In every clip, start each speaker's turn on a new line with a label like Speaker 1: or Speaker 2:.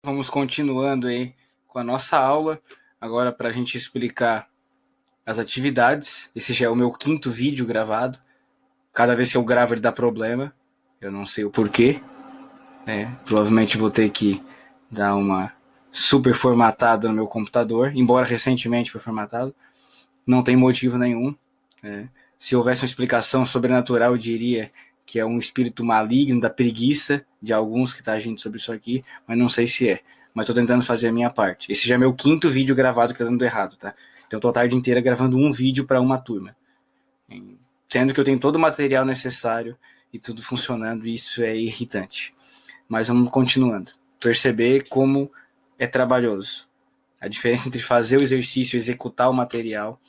Speaker 1: Vamos continuando aí com a nossa aula, agora para a gente explicar as atividades. Esse já é o meu 5º vídeo gravado. Cada vez que eu gravo ele dá problema, eu não sei o porquê, né? Provavelmente vou ter que dar uma super formatada no meu computador, embora recentemente foi formatado. Não tem motivo nenhum, né? Se houvesse uma explicação sobrenatural, eu diria que é um espírito maligno da preguiça de alguns que está agindo sobre isso aqui, mas não sei se é. Mas estou tentando fazer a minha parte. Esse já é meu 5º vídeo gravado que está dando errado, tá? Então estou a tarde inteira gravando um vídeo para uma turma. Sendo que eu tenho todo o material necessário e tudo funcionando, e isso é irritante. Mas vamos continuando. Perceber como é trabalhoso. A diferença entre fazer o exercício e executar o material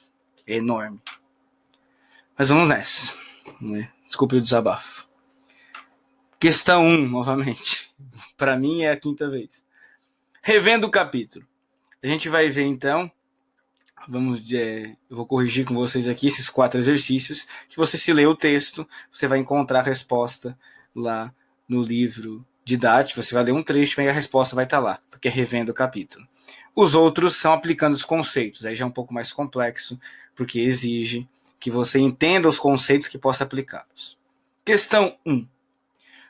Speaker 1: é enorme. Mas vamos nessa, né? Desculpe o desabafo. Questão 1, novamente. Para mim é a 5ª vez. Revendo o capítulo. A gente vai ver então, eu vou corrigir com vocês aqui esses 4 exercícios, que você se lê o texto, você vai encontrar a resposta lá no livro didático, você vai ler um trecho e a resposta vai estar lá, porque é revendo o capítulo. Os outros são aplicando os conceitos, aí já é um pouco mais complexo, porque exige que você entenda os conceitos que possa aplicá-los. Questão 1.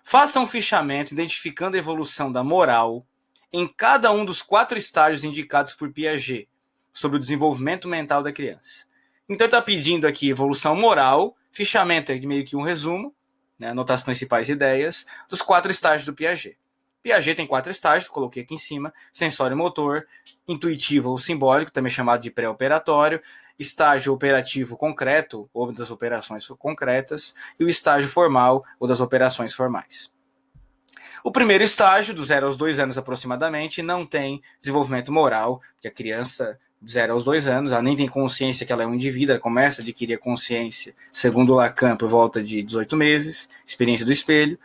Speaker 1: Faça um fichamento identificando a evolução da moral em cada um dos 4 estágios indicados por Piaget sobre o desenvolvimento mental da criança. Então está pedindo aqui evolução moral, fichamento é meio que um resumo, né, anotar as principais ideias dos 4 estágios do Piaget. Piaget tem 4 estágios, coloquei aqui em cima: sensório motor, intuitivo ou simbólico, também chamado de pré-operatório, estágio operativo concreto, ou das operações concretas, e o estágio formal, ou das operações formais. O primeiro estágio, do 0 aos 2 anos aproximadamente, não tem desenvolvimento moral, que a criança de 0 aos 2 anos, ela nem tem consciência que ela é um indivíduo, ela começa a adquirir a consciência, segundo Lacan, por volta de 18 meses, experiência do espelho.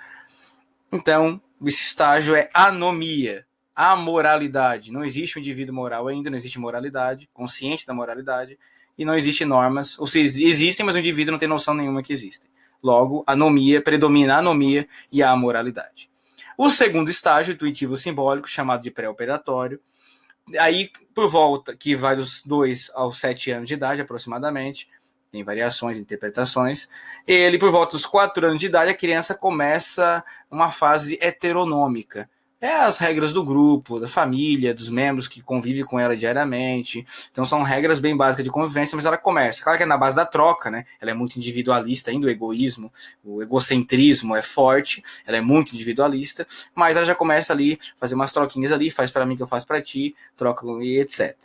Speaker 1: Então, esse estágio é anomia, amoralidade. Não existe um indivíduo moral ainda, não existe moralidade, consciência da moralidade, e não existem normas, ou seja, existem, mas o indivíduo não tem noção nenhuma que existem. Logo, anomia, predomina a anomia e a amoralidade. O segundo estágio, intuitivo simbólico, chamado de pré-operatório, aí por volta, que vai dos 2 aos 7 anos de idade aproximadamente, tem variações, interpretações. Ele, por volta dos 4 anos de idade, a criança começa uma fase heteronômica. É as regras do grupo, da família, dos membros que convivem com ela diariamente. Então são regras bem básicas de convivência, mas ela começa. Claro que é na base da troca, né? Ela é muito individualista ainda, o egoísmo, o egocentrismo é forte, ela é muito individualista, mas ela já começa ali, fazer umas troquinhas ali, faz para mim que eu faço para ti, troca e etc.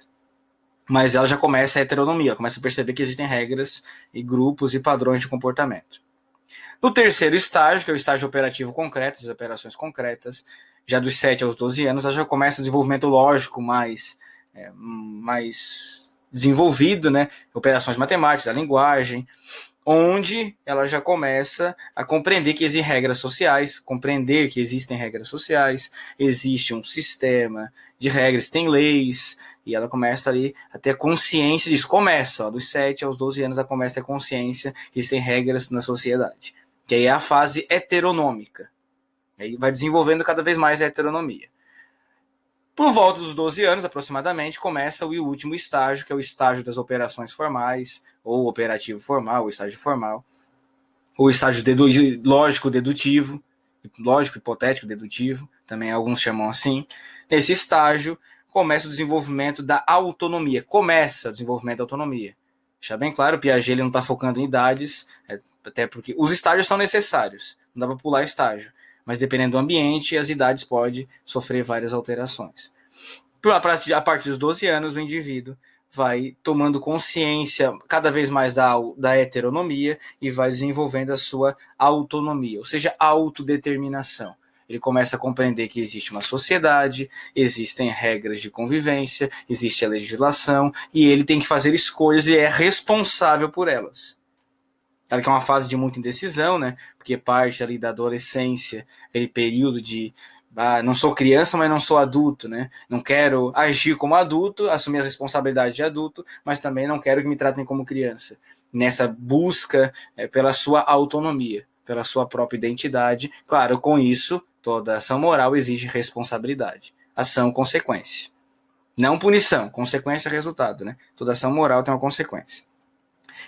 Speaker 1: Mas ela já começa a heteronomia, ela começa a perceber que existem regras e grupos e padrões de comportamento. No terceiro estágio, que é o estágio operativo concreto, as operações concretas, já dos 7 aos 12 anos, ela já começa o desenvolvimento lógico mais desenvolvido, né? Operações matemáticas, a linguagem, onde ela já começa a compreender que existem regras sociais, compreender que existem regras sociais, existe um sistema de regras, tem leis, e ela começa ali a ter consciência disso. Começa, ó, dos 7 aos 12 anos, ela começa a ter consciência que existem regras na sociedade. Que aí é a fase heteronômica. Aí vai desenvolvendo cada vez mais a heteronomia. Por volta dos 12 anos, aproximadamente, começa o último estágio, que é o estágio das operações formais, ou operativo formal, ou estágio formal, ou estágio lógico-dedutivo, lógico, hipotético, dedutivo, também alguns chamam assim. Nesse estágio, começa o desenvolvimento da autonomia. Começa o desenvolvimento da autonomia. Deixar bem claro, o Piaget ele não está focando em idades, até porque os estágios são necessários, não dá para pular estágio. Mas dependendo do ambiente, as idades podem sofrer várias alterações. A partir dos 12 anos, o indivíduo vai tomando consciência cada vez mais da heteronomia e vai desenvolvendo a sua autonomia, ou seja, autodeterminação. Ele começa a compreender que existe uma sociedade, existem regras de convivência, existe a legislação, e ele tem que fazer escolhas e é responsável por elas. Claro que é uma fase de muita indecisão, né? Porque parte ali da adolescência, aquele período de não sou criança, mas não sou adulto, né? Não quero agir como adulto, assumir a responsabilidade de adulto, mas também não quero que me tratem como criança. Nessa busca pela sua autonomia, pela sua própria identidade. Claro, com isso, toda ação moral exige responsabilidade. ação, consequência. Não punição, consequência, resultado, né? Toda ação moral tem uma consequência.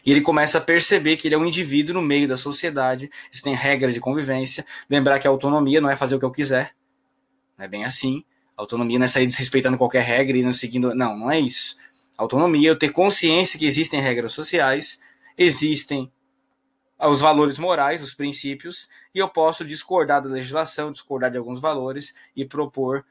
Speaker 1: E ele começa a perceber que ele é um indivíduo no meio da sociedade, isso tem regra de convivência, lembrar que a autonomia não é fazer o que eu quiser, não é bem assim. A autonomia não é sair desrespeitando qualquer regra e não seguindo... Não é isso. A autonomia é eu ter consciência que existem regras sociais, existem os valores morais, os princípios, e eu posso discordar da legislação, discordar de alguns valores e propor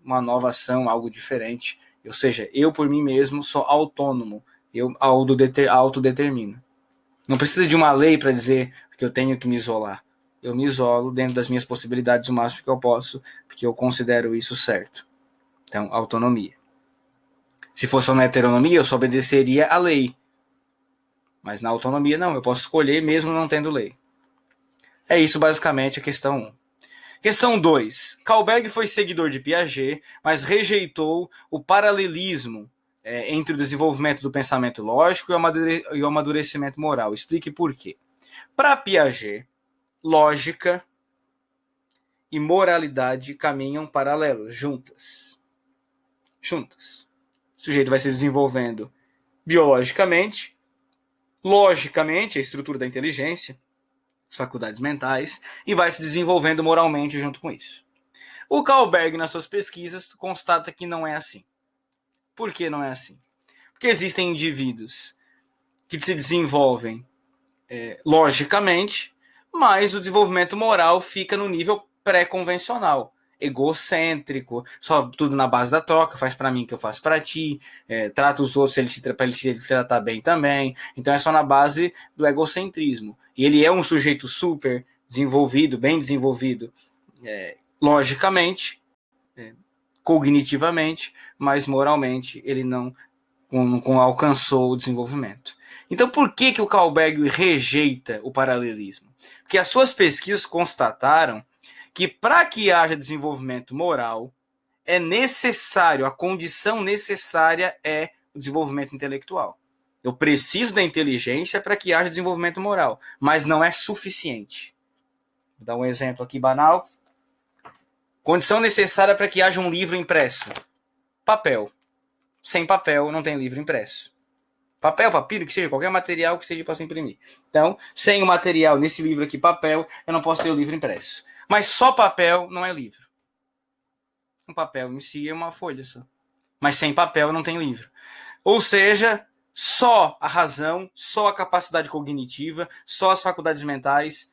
Speaker 1: uma nova ação, algo diferente. Ou seja, eu por mim mesmo sou autônomo, eu autodetermino. Não precisa de uma lei para dizer que eu tenho que me isolar. Eu me isolo dentro das minhas possibilidades o máximo que eu posso, porque eu considero isso certo. Então, autonomia. Se fosse uma heteronomia, eu só obedeceria a lei. Mas na autonomia, não. Eu posso escolher mesmo não tendo lei. É isso basicamente a questão 1. Questão 2. Kahlberg foi seguidor de Piaget, mas rejeitou o paralelismo entre o desenvolvimento do pensamento lógico e o amadurecimento moral. Explique por quê. Para Piaget, lógica e moralidade caminham paralelos, juntas. O sujeito vai se desenvolvendo biologicamente, logicamente, a estrutura da inteligência, as faculdades mentais, e vai se desenvolvendo moralmente junto com isso. O Kahlberg, nas suas pesquisas, constata que não é assim. Por que não é assim? Porque existem indivíduos que se desenvolvem logicamente, mas o desenvolvimento moral fica no nível pré-convencional, egocêntrico, só tudo na base da troca, faz para mim que eu faço para ti, trata os outros para ele se tratar bem também. Então é só na base do egocentrismo. E ele é um sujeito super desenvolvido, bem desenvolvido, logicamente, cognitivamente, mas moralmente ele não alcançou o desenvolvimento. Então, por que o Kahlberg rejeita o paralelismo? Porque as suas pesquisas constataram que para que haja desenvolvimento moral, é necessário, a condição necessária é o desenvolvimento intelectual. Eu preciso da inteligência para que haja desenvolvimento moral, mas não é suficiente. Vou dar um exemplo aqui banal. Condição necessária para que haja um livro impresso. Papel. Sem papel não tem livro impresso. Papel, papiro, que seja, qualquer material que seja para se imprimir. Então, sem o material nesse livro aqui, papel, eu não posso ter o livro impresso. Mas só papel não é livro. Um papel em si é uma folha só. Mas sem papel não tem livro. Ou seja, só a razão, só a capacidade cognitiva, só as faculdades mentais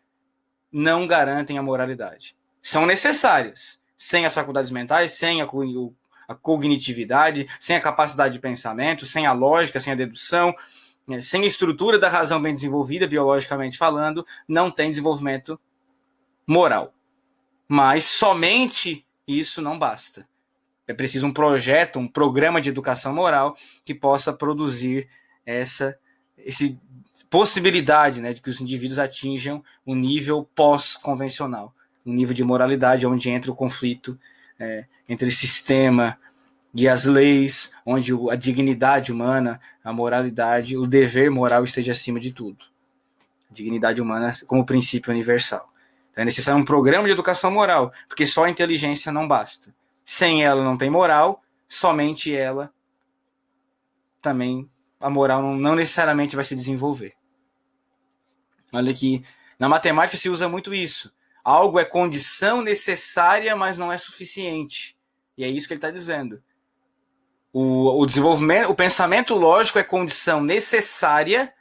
Speaker 1: não garantem a moralidade. São necessárias. Sem as faculdades mentais, sem a cognitividade, sem a capacidade de pensamento, sem a lógica, sem a dedução, sem a estrutura da razão bem desenvolvida, biologicamente falando, não tem desenvolvimento moral. Mas somente isso não basta. É preciso um projeto, um programa de educação moral que possa produzir essa possibilidade, né, de que os indivíduos atinjam um nível pós-convencional, um nível de moralidade onde entra o conflito entre sistema e as leis, onde a dignidade humana, a moralidade, o dever moral esteja acima de tudo. A dignidade humana como princípio universal. Então é necessário um programa de educação moral, porque só a inteligência não basta. Sem ela não tem moral, somente ela também, a moral não necessariamente vai se desenvolver. Olha aqui, na matemática se usa muito isso. Algo é condição necessária, mas não é suficiente. E é isso que ele está dizendo. O desenvolvimento, o pensamento lógico é condição necessária,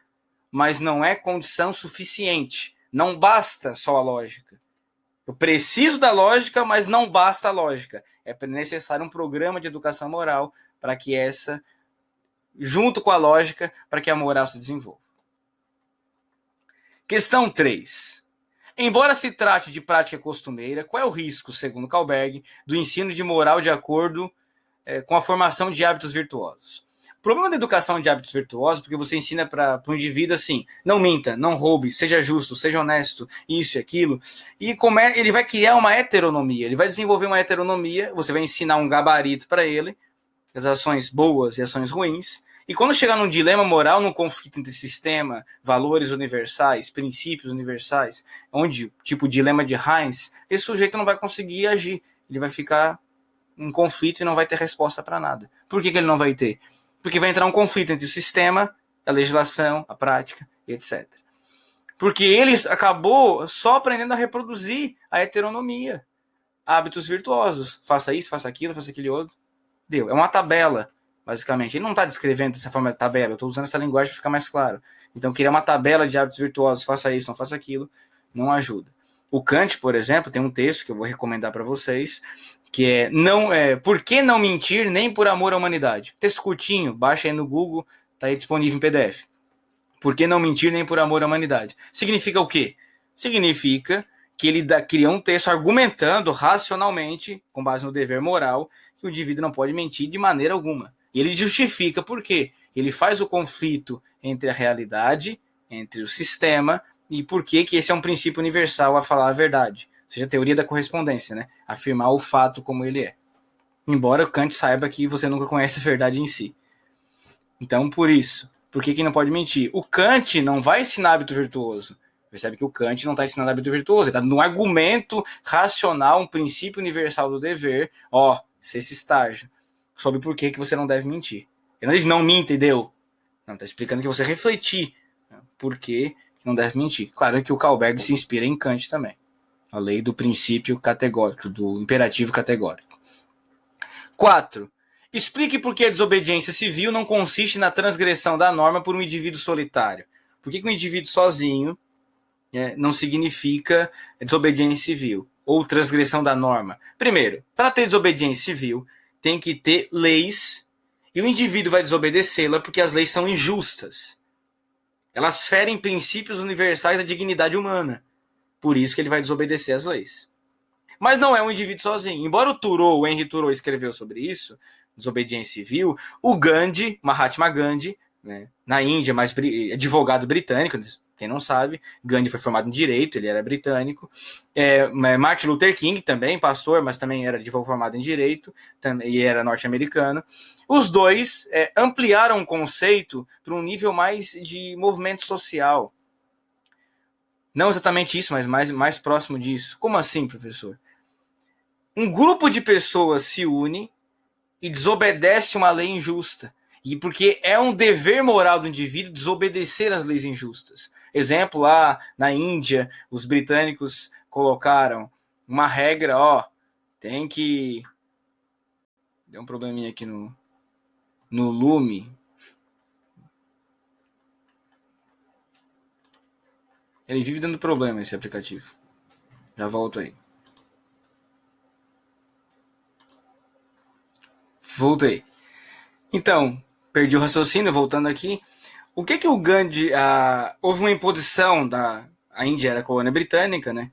Speaker 1: mas não é condição suficiente. Não basta só a lógica. Eu preciso da lógica, mas não basta a lógica. É necessário um programa de educação moral para que essa, junto com a lógica, para que a moral se desenvolva. Questão 3. Embora se trate de prática costumeira, qual é o risco, segundo Kahlberg, do ensino de moral de acordo com a formação de hábitos virtuosos? O problema da educação de hábitos virtuosos, porque você ensina para um indivíduo assim, não minta, não roube, seja justo, seja honesto, isso e aquilo, e ele vai criar uma heteronomia, ele vai desenvolver uma heteronomia, você vai ensinar um gabarito para ele, as ações boas e ações ruins, e quando chegar num dilema moral, num conflito entre sistema, valores universais, princípios universais, onde, tipo o dilema de Heinz, esse sujeito não vai conseguir agir, ele vai ficar um conflito e não vai ter resposta para nada. Por que ele não vai ter? Porque vai entrar um conflito entre o sistema, a legislação, a prática, etc. Porque ele acabou só aprendendo a reproduzir a heteronomia. Hábitos virtuosos. Faça isso, faça aquilo, faça aquele outro. Deu. É uma tabela, basicamente. Ele não está descrevendo dessa forma de tabela. Eu estou usando essa linguagem para ficar mais claro. Então, criar uma tabela de hábitos virtuosos. Faça isso, não faça aquilo. Não ajuda. O Kant, por exemplo, tem um texto que eu vou recomendar para vocês, que Por que não mentir nem por amor à humanidade? Texto curtinho, baixa aí no Google, está aí disponível em PDF. Por que não mentir nem por amor à humanidade? Significa o quê? Significa que ele cria um texto argumentando racionalmente, com base no dever moral, que o indivíduo não pode mentir de maneira alguma. E ele justifica por quê? Ele faz o conflito entre a realidade, entre o sistema, e por que esse é um princípio universal a falar a verdade. Ou seja, a teoria da correspondência, né? Afirmar o fato como ele é. Embora o Kant saiba que você nunca conhece a verdade em si. Então, por isso, por que não pode mentir? O Kant não vai ensinar hábito virtuoso. Percebe que o Kant não está ensinando hábito virtuoso. Ele está dando um argumento racional, um princípio universal do dever. Sexto estágio. Sobre por que você não deve mentir. Ele não diz não minta e deu. Não, está explicando que você refletir por que não deve mentir. Claro que o Kahlberg se inspira em Kant também. A lei do princípio categórico, do imperativo categórico. 4. Explique por que a desobediência civil não consiste na transgressão da norma por um indivíduo solitário. Por que um indivíduo sozinho não significa desobediência civil ou transgressão da norma? Primeiro, para ter desobediência civil, tem que ter leis e o indivíduo vai desobedecê-la porque as leis são injustas. Elas ferem princípios universais da dignidade humana. Por isso que ele vai desobedecer as leis. Mas não é um indivíduo sozinho. Embora o Henry Thoreau escreveu sobre isso, desobediência civil, o Gandhi, Mahatma Gandhi, né, na Índia, mas advogado britânico, quem não sabe, Gandhi foi formado em Direito, ele era britânico. Martin Luther King também, pastor, mas também era formado em Direito, e era norte-americano. Os dois ampliaram o conceito para um nível mais de movimento social. Não exatamente isso, mas mais próximo disso. Como assim, professor? Um grupo de pessoas se une e desobedece uma lei injusta. E porque é um dever moral do indivíduo desobedecer as leis injustas. Exemplo, lá na Índia, os britânicos colocaram uma regra, tem que... Deu um probleminha aqui no Lume. Ele vive dando problema, esse aplicativo. Já volto aí. Voltei. Então, perdi o raciocínio, voltando aqui. O que o Gandhi... houve uma imposição a Índia era colônia britânica, né?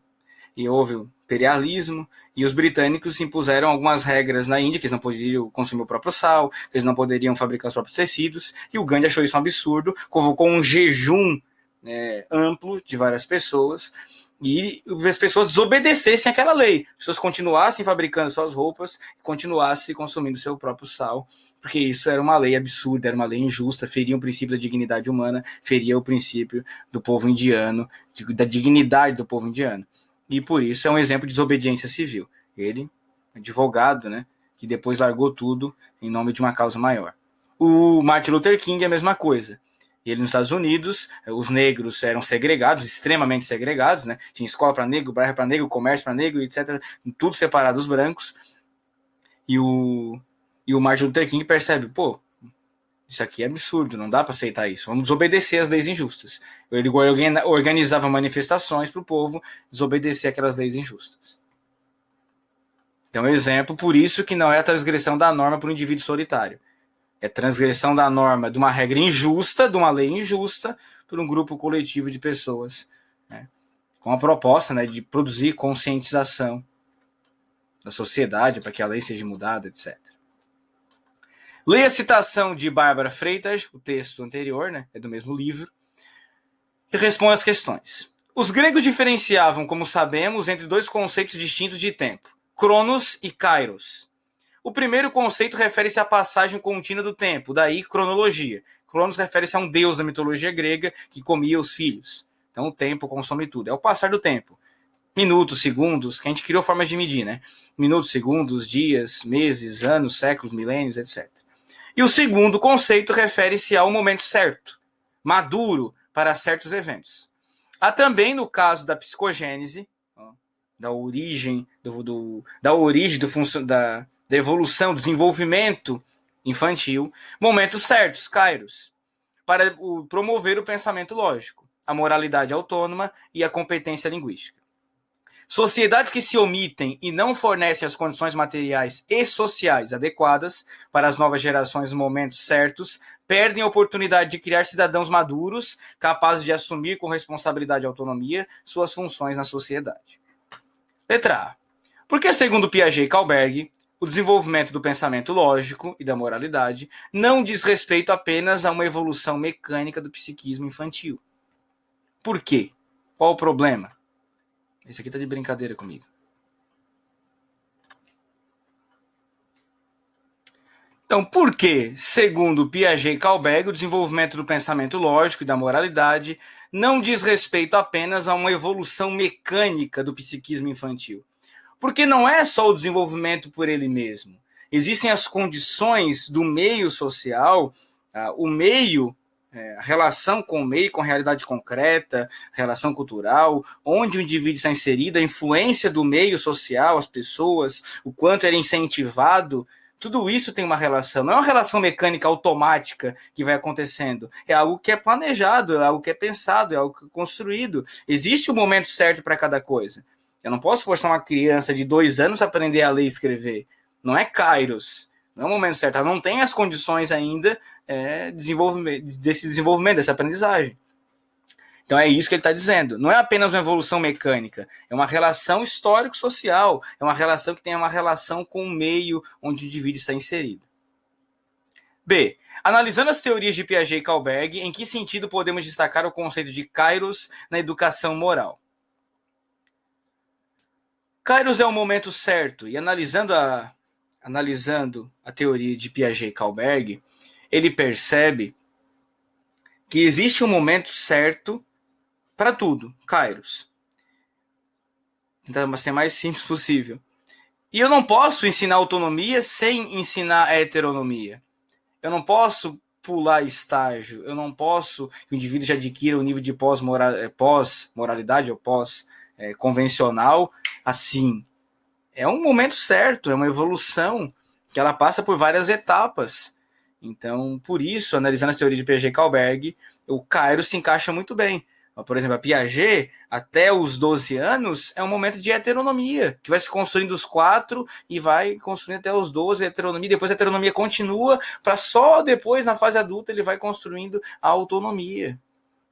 Speaker 1: E houve o imperialismo, e os britânicos impuseram algumas regras na Índia, que eles não poderiam consumir o próprio sal, que eles não poderiam fabricar os próprios tecidos, e o Gandhi achou isso um absurdo, convocou um jejum amplo de várias pessoas, e as pessoas desobedecessem aquela lei. As pessoas continuassem fabricando suas roupas, continuassem consumindo seu próprio sal, porque isso era uma lei absurda, era uma lei injusta, feria o princípio da dignidade humana, feria o princípio do povo indiano, da dignidade do povo indiano. E por isso é um exemplo de desobediência civil. Ele, advogado, né, que depois largou tudo em nome de uma causa maior. O Martin Luther King é a mesma coisa. Ele nos Estados Unidos, os negros eram segregados, extremamente segregados, né? Tinha escola para negro, bairro para negro, comércio para negro, etc. Tudo separado dos brancos. E o Martin Luther King percebe, isso aqui é absurdo, não dá para aceitar isso. Vamos desobedecer as leis injustas. Ele organizava manifestações para o povo desobedecer aquelas leis injustas. Então, exemplo, por isso que não é a transgressão da norma para um indivíduo solitário. É transgressão da norma de uma regra injusta, de uma lei injusta, por um grupo coletivo de pessoas, né, com a proposta, né, de produzir conscientização da sociedade para que a lei seja mudada, etc. Leia a citação de Bárbara Freitas, o texto anterior, né, é do mesmo livro, e responda as questões. Os gregos diferenciavam, como sabemos, entre dois conceitos distintos de tempo, cronos e kairos. O primeiro conceito refere-se à passagem contínua do tempo, daí cronologia. Cronos refere-se a um deus da mitologia grega que comia os filhos. Então o tempo consome tudo, é o passar do tempo. minutos, segundos, que a gente criou formas de medir, né? Minutos, segundos, dias, meses, anos, séculos, milênios, etc. E o segundo conceito refere-se ao momento certo, maduro para certos eventos. Há também, no caso da psicogênese, da origem, da evolução, do desenvolvimento infantil, momentos certos, kairos, para promover o pensamento lógico, a moralidade autônoma e a competência linguística. Sociedades que se omitem e não fornecem as condições materiais e sociais adequadas para as novas gerações nos momentos certos perdem a oportunidade de criar cidadãos maduros capazes de assumir com responsabilidade e autonomia suas funções na sociedade. Letra A. Porque, segundo Piaget e Kahlberg, o desenvolvimento do pensamento lógico e da moralidade não diz respeito apenas a uma evolução mecânica do psiquismo infantil. Por quê? Qual o problema? Esse aqui tá de brincadeira comigo. Então, por que, segundo Piaget e Kahlberg, o desenvolvimento do pensamento lógico e da moralidade não diz respeito apenas a uma evolução mecânica do psiquismo infantil? Porque não é só o desenvolvimento por ele mesmo. Existem as condições do meio social, o meio, a relação com o meio, com a realidade concreta, relação cultural, onde o indivíduo está inserido, a influência do meio social, as pessoas, o quanto ele é incentivado, tudo isso tem uma relação. Não é uma relação mecânica automática que vai acontecendo. É algo que é planejado, é algo que é pensado, é algo que é construído. Existe um momento certo para cada coisa. Eu não posso forçar uma criança de 2 anos a aprender a ler e escrever. Não é kairos. Não é o momento certo. Ela não tem as condições ainda desse desenvolvimento, dessa aprendizagem. Então é isso que ele está dizendo. Não é apenas uma evolução mecânica. É uma relação histórico-social. É uma relação que tem uma relação com o meio onde o indivíduo está inserido. B. Analisando as teorias de Piaget e Kahlberg, em que sentido podemos destacar o conceito de kairos na educação moral? Kairos é o momento certo, e analisando a teoria de Piaget e Kahlberg, ele percebe que existe um momento certo para tudo, kairos. Então, ser mais simples possível. E eu não posso ensinar autonomia sem ensinar a heteronomia. Eu não posso pular estágio, eu não posso que o indivíduo já adquira o nível de pós-moralidade ou pós-convencional assim. É um momento certo, é uma evolução que ela passa por várias etapas. Então, por isso, analisando as teorias de Piaget e Kahlberg, o kairos se encaixa muito bem. Por exemplo, a Piaget, até os 12 anos, é um momento de heteronomia, que vai se construindo os 4 e vai construindo até os 12 a heteronomia. Depois a heteronomia continua, para só depois, na fase adulta, ele vai construindo a autonomia.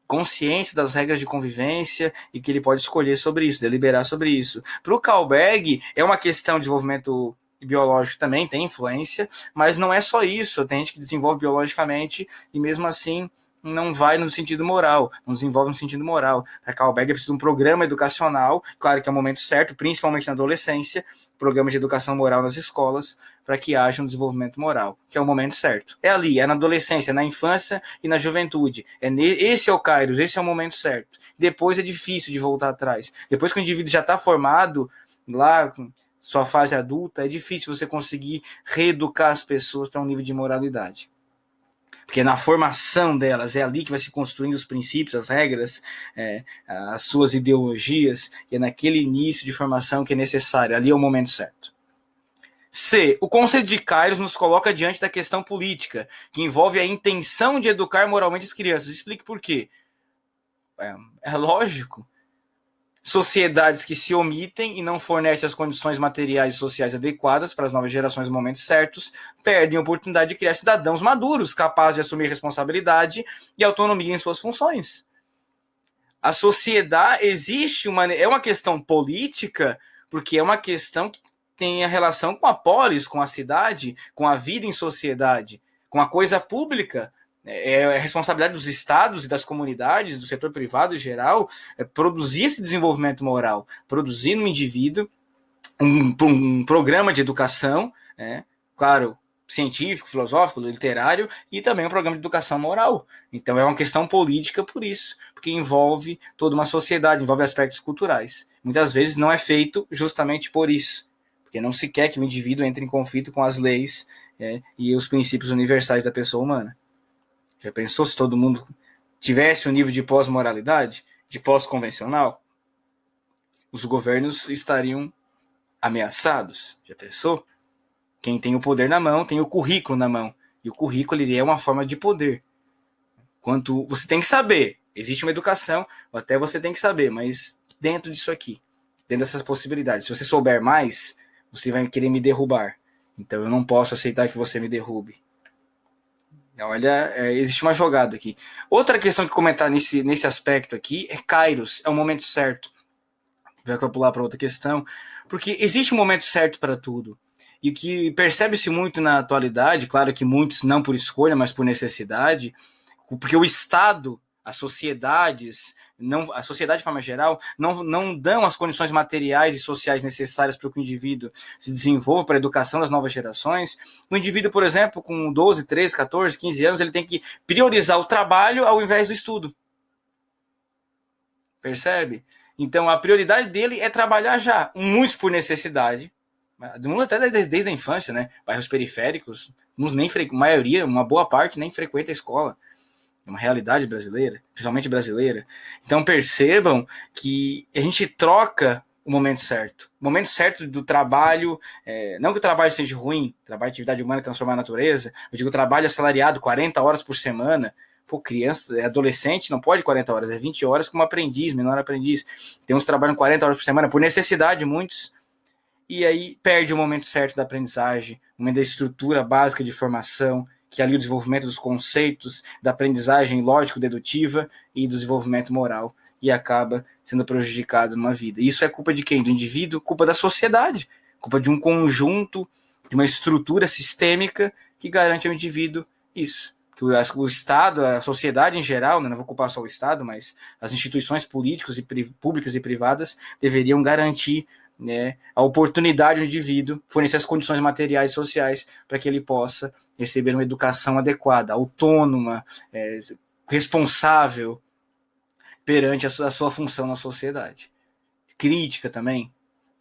Speaker 1: Consciência das regras de convivência e que ele pode escolher sobre isso, deliberar sobre isso. Para o Kahlberg, é uma questão de desenvolvimento biológico também, tem influência, mas não é só isso. Tem gente que desenvolve biologicamente e mesmo assim não vai no sentido moral, não desenvolve no sentido moral. Para Kahlberg é preciso de um programa educacional, claro que é o momento certo, principalmente na adolescência, programa de educação moral nas escolas, para que haja um desenvolvimento moral, que é o momento certo. É ali, é na adolescência, é na infância e na juventude. Esse é o kairos, esse é o momento certo. Depois é difícil de voltar atrás. Depois que o indivíduo já está formado, lá com sua fase adulta, é difícil você conseguir reeducar as pessoas para um nível de moralidade. Porque na formação delas, é ali que vai se construindo os princípios, as regras, as suas ideologias, e é naquele início de formação que é necessário, ali é o momento certo. C. O conceito de kairos nos coloca diante da questão política, que envolve a intenção de educar moralmente as crianças. Explique por quê. É lógico. Sociedades que se omitem e não fornecem as condições materiais e sociais adequadas para as novas gerações nos momentos certos, perdem a oportunidade de criar cidadãos maduros, capazes de assumir responsabilidade e autonomia em suas funções. A sociedade é uma questão política, porque é uma questão que tem a relação com a polis, com a cidade, com a vida em sociedade, com a coisa pública. É a responsabilidade dos estados e das comunidades, do setor privado em geral, produzir esse desenvolvimento moral, produzir no indivíduo um programa de educação, claro, científico, filosófico, literário e também um programa de educação moral. Então é uma questão política por isso, porque envolve toda uma sociedade, envolve aspectos culturais. Muitas vezes não é feito justamente por isso, porque não se quer que o indivíduo entre em conflito com as leis e os princípios universais da pessoa humana. Já pensou se todo mundo tivesse um nível de pós-moralidade, de pós-convencional? Os governos estariam ameaçados. Já pensou? Quem tem o poder na mão tem o currículo na mão. E o currículo ele é uma forma de poder. Quanto você tem que saber, existe uma educação, até você tem que saber, mas dentro disso aqui, dentro dessas possibilidades, se você souber mais, você vai querer me derrubar. Então eu não posso aceitar que você me derrube. Olha, existe uma jogada aqui. Outra questão que comentar nesse aspecto aqui é Kairos, é o momento certo. Vai pular para outra questão, porque existe um momento certo para tudo. E o que percebe-se muito na atualidade, claro que muitos não por escolha, mas por necessidade, porque o Estado, as sociedades, a sociedade de forma geral, não dão as condições materiais e sociais necessárias para que o indivíduo se desenvolva para a educação das novas gerações. O indivíduo, por exemplo, com 12, 13, 14, 15 anos, ele tem que priorizar o trabalho ao invés do estudo. Percebe? Então, a prioridade dele é trabalhar já, muitos por necessidade, até desde a infância, né? Bairros periféricos, maioria, uma boa parte, nem frequenta a escola. É uma realidade brasileira, principalmente brasileira. Então, percebam que a gente troca o momento certo. O momento certo do trabalho, não que o trabalho seja ruim, trabalho de atividade humana transformar a natureza, eu digo trabalho assalariado, 40 horas por semana. Pô, criança, adolescente não pode 40 horas, é 20 horas como aprendiz, menor aprendiz. Tem uns trabalham 40 horas por semana, por necessidade, muitos. E aí perde o momento certo da aprendizagem, o momento da estrutura básica de formação, que é ali o desenvolvimento dos conceitos, da aprendizagem lógico-dedutiva e do desenvolvimento moral, e acaba sendo prejudicado numa vida. E isso é culpa de quem? Do indivíduo? Culpa da sociedade, culpa de um conjunto, de uma estrutura sistêmica que garante ao indivíduo isso. Que o Estado, a sociedade em geral, não vou culpar só o Estado, mas as instituições políticas públicas e privadas deveriam garantir, né, a oportunidade do indivíduo, fornecer as condições materiais e sociais para que ele possa receber uma educação adequada, autônoma, responsável perante a sua função na sociedade. Crítica também.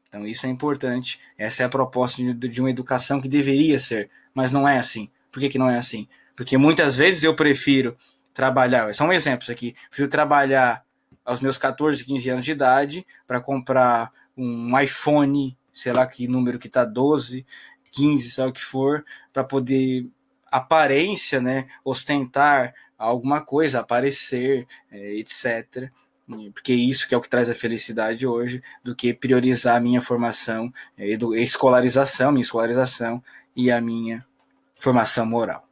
Speaker 1: Então isso é importante. Essa é a proposta de uma educação que deveria ser, mas não é assim. Por que não é assim? Porque muitas vezes eu prefiro trabalhar, são exemplos aqui, prefiro trabalhar aos meus 14, 15 anos de idade para comprar um iPhone, sei lá que número que tá, 12, 15, sei lá o que for, para poder aparência, né, ostentar alguma coisa, aparecer, etc. Porque isso que é o que traz a felicidade hoje, do que priorizar a minha formação, minha escolarização e a minha formação moral.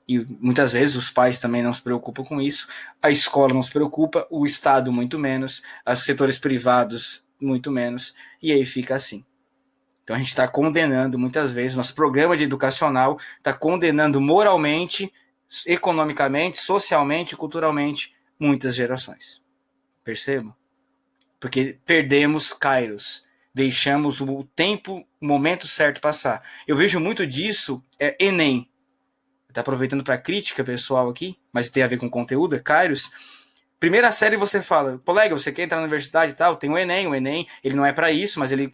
Speaker 1: E muitas vezes os pais também não se preocupam com isso, a escola não se preocupa, o Estado muito menos, os setores privados muito menos, e aí fica assim. Então a gente está condenando muitas vezes, nosso programa de educacional está condenando moralmente, economicamente, socialmente, culturalmente, muitas gerações. Percebam? Porque perdemos Kairos, deixamos o tempo, o momento certo passar. Eu vejo muito disso, Enem. Tá aproveitando para crítica pessoal aqui, mas tem a ver com conteúdo, Kairos. Primeira série você fala, colega, você quer entrar na universidade e tal, tem o Enem, ele não é para isso, mas ele,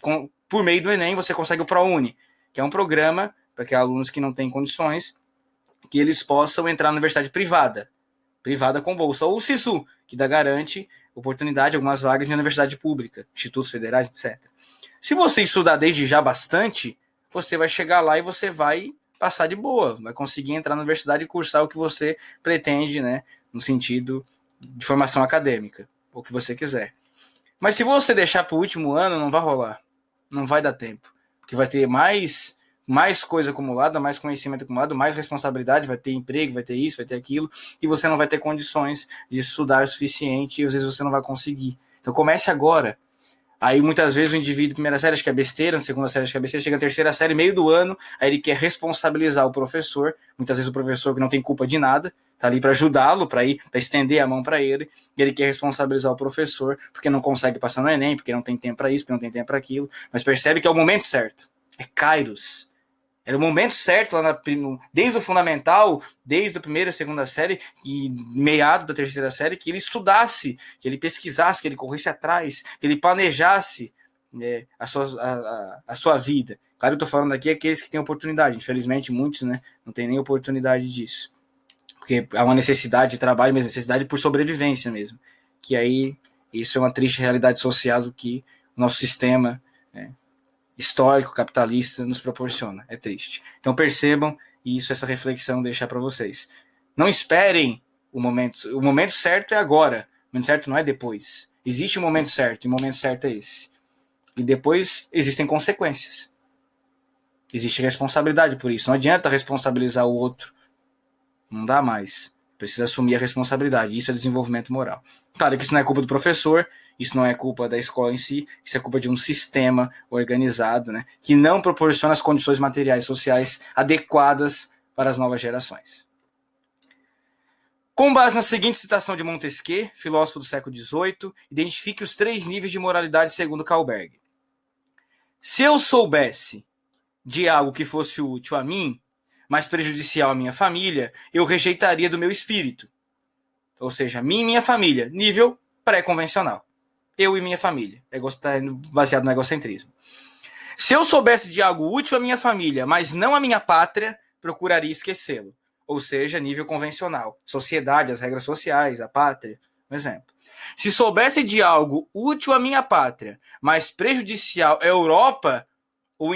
Speaker 1: por meio do Enem, você consegue o ProUni, que é um programa para que alunos que não têm condições, que eles possam entrar na universidade privada com bolsa, ou o SISU, que garante oportunidade, algumas vagas na universidade pública, institutos federais, etc. Se você estudar desde já bastante, você vai chegar lá e você vai passar de boa, vai conseguir entrar na universidade e cursar o que você pretende, né, no sentido de formação acadêmica, o que você quiser. Mas se você deixar para o último ano, não vai rolar, não vai dar tempo, porque vai ter mais coisa acumulada, mais conhecimento acumulado, mais responsabilidade, vai ter emprego, vai ter isso, vai ter aquilo, e você não vai ter condições de estudar o suficiente e às vezes você não vai conseguir. Então comece agora. Aí muitas vezes o indivíduo, primeira série, acha que é besteira, na segunda série, acha que é besteira, chega na terceira série, meio do ano, aí ele quer responsabilizar o professor, muitas vezes o professor que não tem culpa de nada, tá ali para ajudá-lo, para estender a mão para ele, e ele quer responsabilizar o professor, porque não consegue passar no Enem, porque não tem tempo para isso, porque não tem tempo para aquilo, mas percebe que é o momento certo. É Kairos. Era o momento certo, desde o fundamental, desde a primeira, segunda série e meado da terceira série, que ele estudasse, que ele pesquisasse, que ele corresse atrás, que ele planejasse a sua vida. Claro, eu estou falando aqui aqueles que têm oportunidade. Infelizmente, muitos, né, não têm nem oportunidade disso. Porque há uma necessidade de trabalho, mas necessidade por sobrevivência mesmo. Que aí, isso é uma triste realidade social do que o nosso sistema histórico, capitalista, nos proporciona. É triste. Então percebam isso, essa reflexão deixar para vocês. Não esperem o momento. O momento certo é agora. O momento certo não é depois. Existe um momento certo, e o momento certo é esse. E depois existem consequências. Existe responsabilidade por isso. Não adianta responsabilizar o outro. Não dá mais. Precisa assumir a responsabilidade. Isso é desenvolvimento moral. Claro que isso não é culpa do professor, isso não é culpa da escola em si, isso é culpa de um sistema organizado, né, que não proporciona as condições materiais e sociais adequadas para as novas gerações. Com base na seguinte citação de Montesquieu, filósofo do século XVIII, identifique os 3 níveis de moralidade segundo Kahlberg. Se eu soubesse de algo que fosse útil a mim, mas prejudicial à minha família, eu rejeitaria do meu espírito. Ou seja, mim e minha família, nível pré-convencional. Eu e minha família. Baseado no egocentrismo. Se eu soubesse de algo útil à minha família, mas não à minha pátria, procuraria esquecê-lo. Ou seja, nível convencional. Sociedade, as regras sociais, a pátria. Um exemplo. Se soubesse de algo útil à minha pátria, mas prejudicial à Europa, ou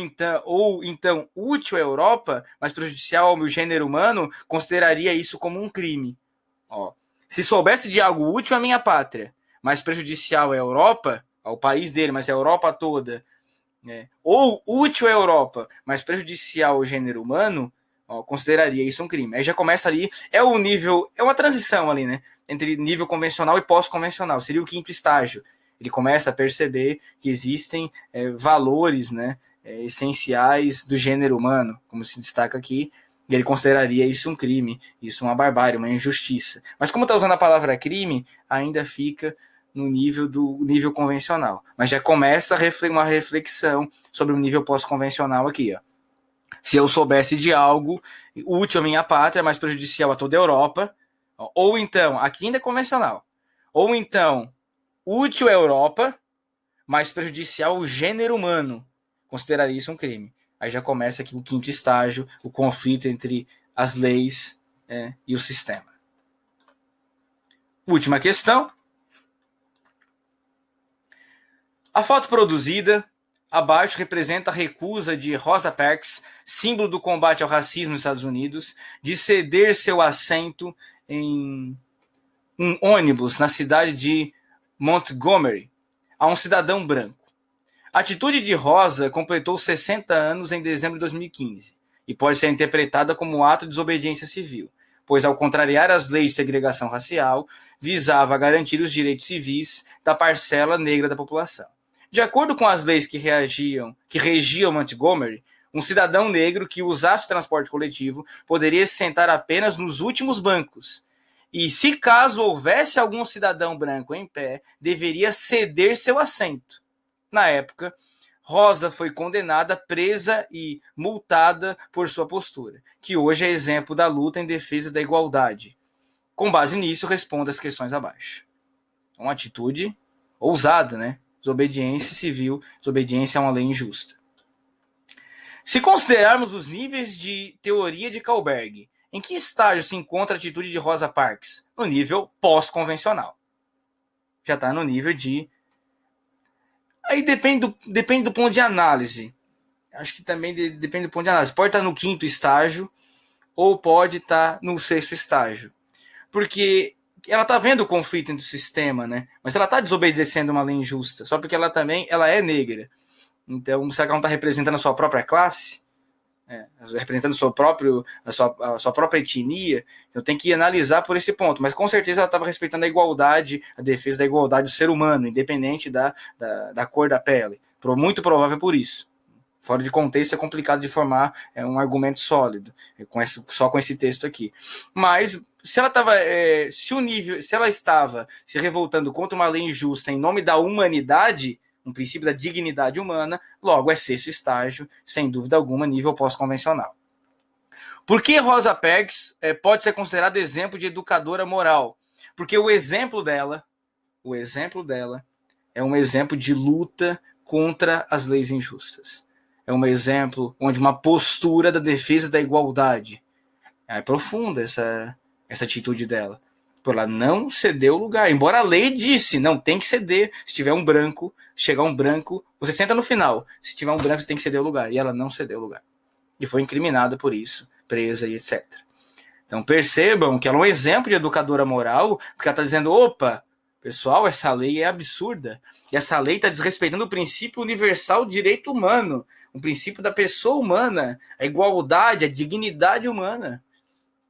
Speaker 1: então útil à Europa, mas prejudicial ao meu gênero humano, consideraria isso como um crime. Ó. Se soubesse de algo útil à minha pátria, mas prejudicial à Europa, ao país dele, mas à Europa toda, né, ou útil à Europa, mas prejudicial ao gênero humano, consideraria isso um crime. Aí já começa ali, é uma transição ali, né, entre nível convencional e pós-convencional, seria o 5º estágio. Ele começa a perceber que existem valores, né, essenciais do gênero humano, como se destaca aqui, e ele consideraria isso um crime, isso uma barbárie, uma injustiça. Mas como está usando a palavra crime, ainda fica no nível convencional. Mas já começa uma reflexão sobre o nível pós-convencional aqui. Ó. Se eu soubesse de algo útil à minha pátria, mas prejudicial a toda a Europa, ou então, aqui ainda é convencional, ou então, útil à Europa, mas prejudicial ao gênero humano, consideraria isso um crime. Aí já começa aqui o 5º estágio, o conflito entre as leis e o sistema. Última questão. A foto produzida abaixo representa a recusa de Rosa Parks, símbolo do combate ao racismo nos Estados Unidos, de ceder seu assento em um ônibus na cidade de Montgomery a um cidadão branco. A atitude de Rosa completou 60 anos em dezembro de 2015 e pode ser interpretada como um ato de desobediência civil, pois, ao contrariar as leis de segregação racial, visava garantir os direitos civis da parcela negra da população. De acordo com as leis que regiam Montgomery, um cidadão negro que usasse o transporte coletivo poderia se sentar apenas nos últimos bancos. E, se caso houvesse algum cidadão branco em pé, deveria ceder seu assento. Na época, Rosa foi condenada, presa e multada por sua postura, que hoje é exemplo da luta em defesa da igualdade. Com base nisso, responda as questões abaixo. Uma atitude ousada, né? Desobediência civil, desobediência a uma lei injusta. Se considerarmos os níveis de teoria de Kahlberg, em que estágio se encontra a atitude de Rosa Parks? No nível pós-convencional. Já está no nível de... Aí depende do ponto de análise. Acho que também depende do ponto de análise. Pode estar no 5º estágio ou pode estar no 6º estágio. Porque ela está vendo o conflito entre o sistema, né? Mas ela está desobedecendo uma lei injusta. Só porque ela é negra. Então, será que ela não está representando a sua própria classe? Representando a sua própria etnia? Então tem que analisar por esse ponto. Mas com certeza ela estava respeitando a igualdade, a defesa da igualdade do ser humano, independente da cor da pele. Muito provável por isso. Fora de contexto é complicado de formar um argumento sólido, só com esse texto aqui. Mas se ela estava se revoltando contra uma lei injusta em nome da humanidade, um princípio da dignidade humana, logo é sexto estágio, sem dúvida alguma, nível pós-convencional. Por que Rosa Parks pode ser considerada exemplo de educadora moral? Porque o exemplo dela é um exemplo de luta contra as leis injustas. É um exemplo onde uma postura da defesa da igualdade. É profunda essa atitude dela. Por ela não ceder o lugar. Embora a lei disse, não, tem que ceder. Se tiver um branco, chegar um branco, você senta no final. Se tiver um branco, você tem que ceder o lugar. E ela não cedeu o lugar. E foi incriminada por isso, presa e etc. Então percebam que ela é um exemplo de educadora moral, porque ela está dizendo, opa, pessoal, essa lei é absurda. E essa lei está desrespeitando o princípio universal do direito humano, o princípio da pessoa humana, a igualdade, a dignidade humana.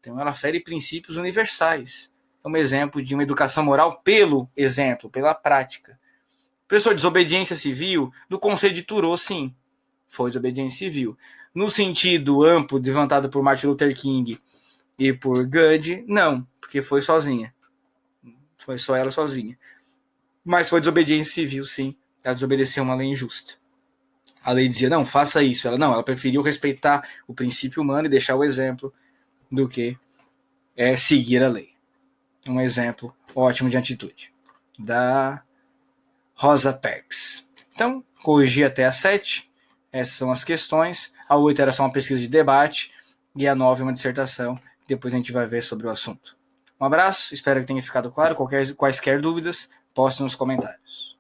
Speaker 1: Então ela fere princípios universais. É um exemplo de uma educação moral pelo exemplo, pela prática. Professor, desobediência civil, no Conselho de Turô, sim, foi desobediência civil. No sentido amplo, levantado por Martin Luther King e por Gandhi, não, porque foi sozinha. Foi só ela sozinha. Mas foi desobediência civil, sim. Ela desobedeceu uma lei injusta. A lei dizia, não, faça isso. Ela preferiu respeitar o princípio humano e deixar o exemplo do que seguir a lei. Um exemplo ótimo de atitude. Da Rosa Parks. Então, corrigi até a 7. Essas são as questões. A 8 era só uma pesquisa de debate. E a 9 uma dissertação. Depois a gente vai ver sobre o assunto. Um abraço, espero que tenha ficado claro. Quaisquer dúvidas, poste nos comentários.